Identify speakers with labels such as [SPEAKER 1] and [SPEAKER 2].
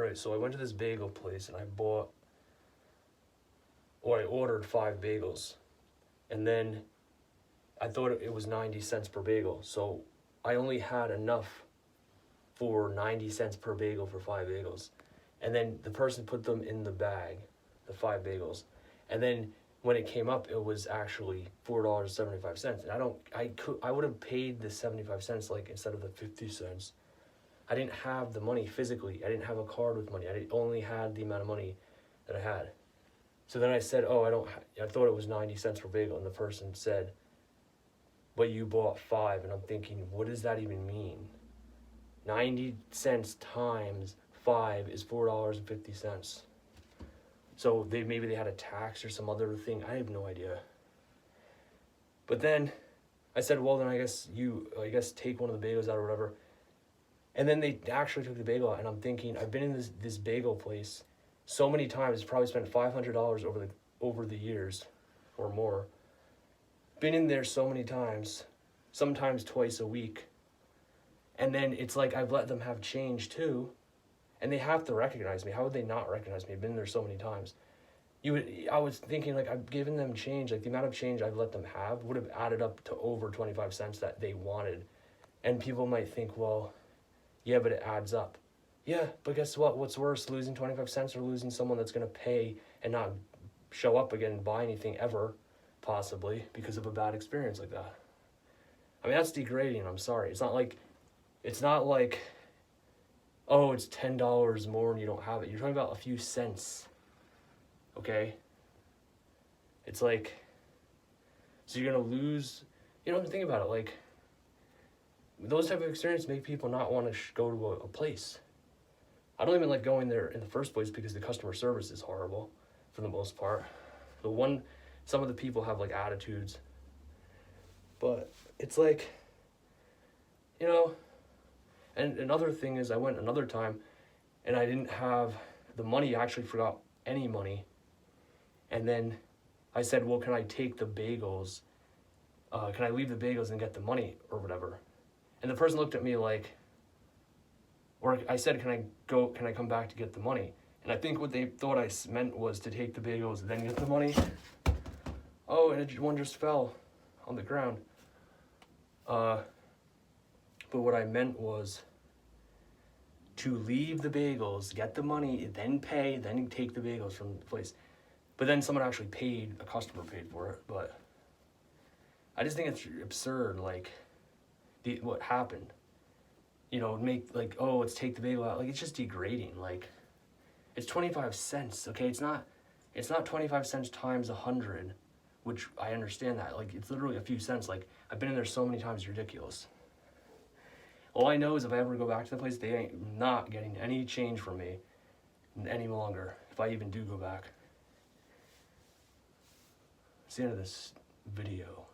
[SPEAKER 1] Alright, so I went to this bagel place and I ordered 5 bagels. And then I thought it was 90 cents per bagel. So I only had enough for 90 cents per bagel for 5 bagels. And then the person put them in the bag, the 5 bagels. And then when it came up, it was actually $4.75. And I would have paid the 75 cents like instead of the 50 cents. I didn't have the money physically. I didn't have a card with money. I only had the amount of money that I had. So then I said, oh, I thought it was 90 cents per bagel. And the person said, but you bought 5. And I'm thinking, what does that even mean? 90 cents times 5 is $4.50. So maybe they had a tax or some other thing. I have no idea. But then I said, well, then I guess take one of the bagels out or whatever. And then they actually took the bagel out, and I'm thinking, I've been in this bagel place so many times, probably spent $500 over the years or more. Been in there so many times, sometimes twice a week. And then it's like I've let them have change too, and they have to recognize me. How would they not recognize me? I've been there so many times. I was thinking, like, I've given them change, like the amount of change I've let them have would have added up to over 25 cents that they wanted. And people might think, well, yeah, but it adds up. Yeah, but guess what? What's worse, losing 25 cents or losing someone that's going to pay and not show up again and buy anything ever, possibly, because of a bad experience like that? I mean, that's degrading. I'm sorry. It's not like, oh, it's $10 more and you don't have it. You're talking about a few cents, okay? It's like, so you're going to lose, think about it, like, those type of experiences make people not want to go to a place. I don't even like going there in the first place because the customer service is horrible for the most part. Some of the people have like attitudes, but it's like, and another thing is I went another time and I didn't have the money. I actually forgot any money. And then I said, well, can I take the bagels? Can I leave the bagels and get the money or whatever? And the person looked at me like, or I said, can I come back to get the money? And I think what they thought I meant was to take the bagels and then get the money. Oh, and one just fell on the ground. But what I meant was to leave the bagels, get the money, then pay, then take the bagels from the place. But then someone actually a customer paid for it. But I just think it's absurd, like, what happened. Make like, oh, let's take the bagel out. Like, it's just degrading. Like, it's 25 cents, okay? It's not 25 cents times 100, which I understand that. Like, it's literally a few cents. Like, I've been in there so many times, it's ridiculous. All I know is if I ever go back to the place, they ain't not getting any change from me any longer, if I even do go back. That's the end of this video.